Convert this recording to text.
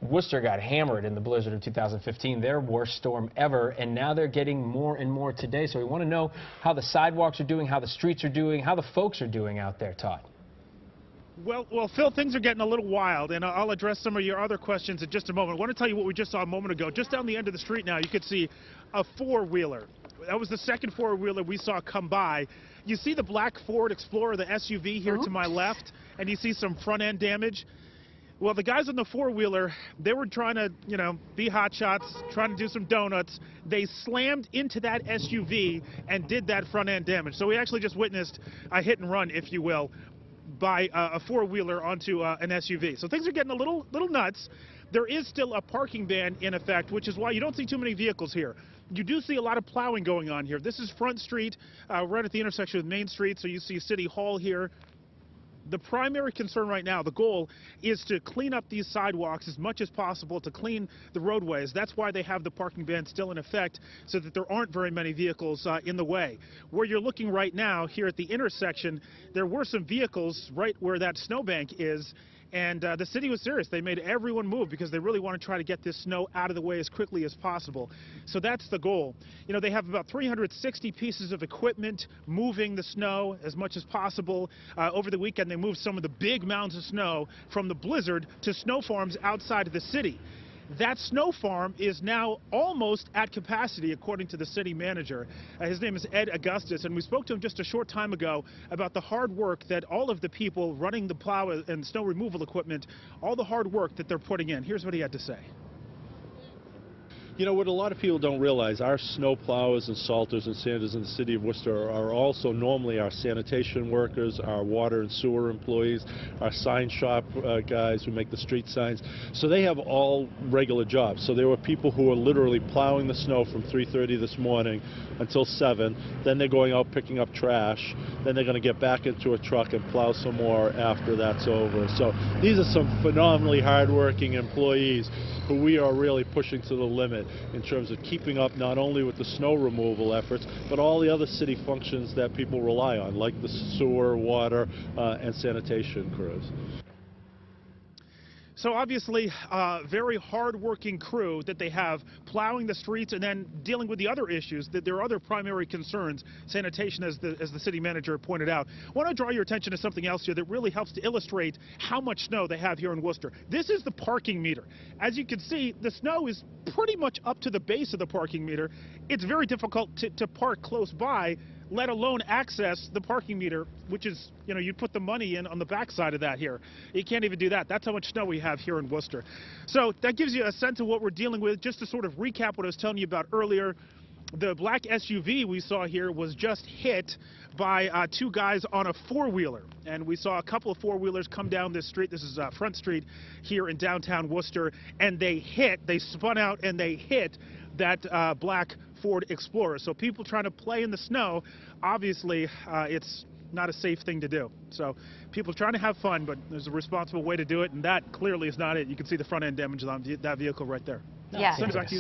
Worcester got hammered in the blizzard of 2015, their worst storm ever, and now they're getting more and more today. So we want to know how the sidewalks are doing, how the streets are doing, how the folks are doing out there, Todd. Well, Phil, things are getting a little wild, and I'll address some of your other questions in just a moment. I want to tell you what we just saw a moment ago. Just down the end of the street now, you could see a four-wheeler. That was the second four-wheeler we saw come by. You see the black Ford Explorer, the SUV here to my left, and you see some front-end damage. Well, the guys on the four-wheeler, they were trying to, be hot shots, trying to do some donuts. They slammed into that SUV and did that front-end damage. So we actually just witnessed a hit and run, if you will, by a four-wheeler onto an SUV. So things are getting a little nuts. There is still a parking ban in effect, which is why you don't see too many vehicles here. You do see a lot of plowing going on here. This is Front Street, right at the intersection with Main Street, so you see City Hall here. The primary concern right now, the goal, is to clean up these sidewalks as much as possible, to clean the roadways. That's why they have the parking ban still in effect, so that there aren't very many vehicles in the way. Where you're looking right now, here at the intersection, there were some vehicles right where that snowbank is, and the city was serious. They made everyone move because they really want to try to get this snow out of the way as quickly as possible. So that's the goal. They have about 360 pieces of equipment moving the snow as much as possible. Over the weekend, they moved some of the big mounds of snow from the blizzard to snow farms outside of the city. That snow farm is now almost at capacity, according to the city manager. His name is Ed Augustus, and we spoke to him just a short time ago about the hard work that all of the people running the plow and snow removal equipment, all the hard work that they're putting in. Here's what he had to say. What a lot of people don't realize, our snow plowers and salters and sanders in the city of Worcester are also normally our sanitation workers, our water and sewer employees, our sign shop guys who make the street signs. So they have all regular jobs. So there were people who are literally plowing the snow from 3:30 this morning until 7. Then they're going out picking up trash. Then they're going to get back into a truck and plow some more after that's over. So these are some phenomenally hardworking employees who we are really pushing to the limit in terms of keeping up not only with the snow removal efforts, but all the other city functions that people rely on, like the sewer, water, and sanitation crews. So obviously, very hard-working crew that they have plowing the streets and then dealing with the other issues. That there are other primary concerns, sanitation, as the city manager pointed out. I want to draw your attention to something else here that really helps to illustrate how much snow they have here in Worcester. This is the parking meter. As you can see, the snow is pretty much up to the base of the parking meter. It's very difficult to park close by, let alone access the parking meter, which is, you put the money in on the backside of that here. You can't even do that. That's how much snow we have here in Worcester. So that gives you a sense of what we're dealing with. Just to sort of recap what I was telling you about earlier, the black SUV we saw here was just hit by two guys on a four-wheeler. And we saw a couple of four-wheelers come down this street. This is Front Street here in downtown Worcester. And they spun out and they hit that black Ford Explorer. So people trying to play in the snow, obviously it's not a safe thing to do. So people trying to have fun, but there's a responsible way to do it, and that clearly is not it. You can see the front end damage on that vehicle right there. Yeah. Send it back to you.